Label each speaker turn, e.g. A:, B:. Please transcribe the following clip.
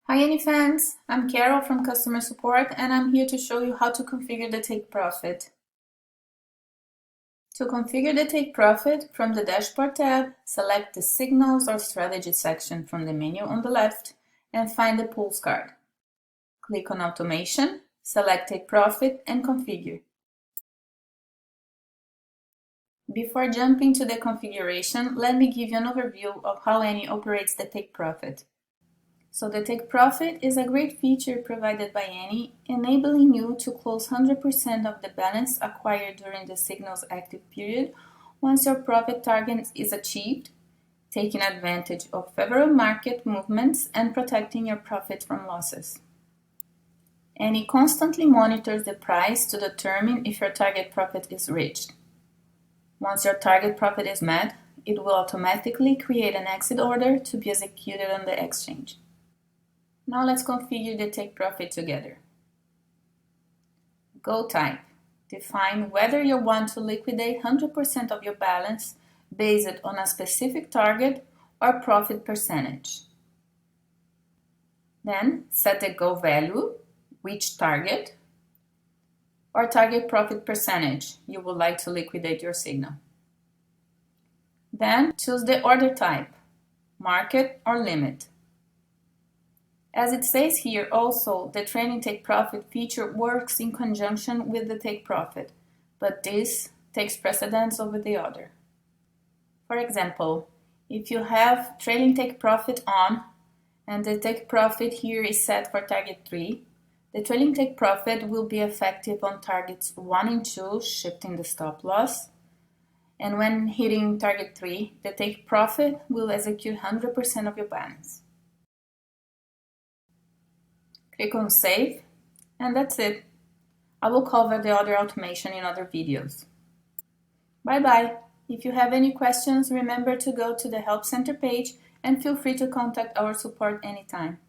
A: Hi Any fans, I'm Carol from Customer Support and I'm here to show you how to configure the Take Profit. To configure the Take Profit, from the Dashboard tab, select the Signals or Strategy section from the menu on the left and find the Pulse card. Click on Automation, select Take Profit and Configure. Before jumping to the configuration, let me give you an overview of how Any operates the Take Profit. So the Take Profit is a great feature provided by Any, enabling you to close 100% of the balance acquired during the Signal's active period once your profit target is achieved, taking advantage of favorable market movements and protecting your profit from losses. Any constantly monitors the price to determine if your target profit is reached. Once your target profit is met, it will automatically create an exit order to be executed on the exchange. Now let's configure the Take Profit together. Go type. Define whether you want to liquidate 100% of your balance based on a specific target or profit percentage. Then set the goal value, which target, or target profit percentage you would like to liquidate your signal. Then choose the order type, market or limit. As it says here also, the Trailing Take Profit feature works in conjunction with the Take Profit, but this takes precedence over the other. For example, if you have Trailing Take Profit on, and the Take Profit here is set for target 3, the Trailing Take Profit will be effective on targets 1 and 2, shifting the stop loss, and when hitting target 3, the Take Profit will execute 100% of your balance. Click on Save, and that's it. I will cover the other automation in other videos. Bye-bye. If you have any questions, remember to go to the Help Center page and feel free to contact our support anytime.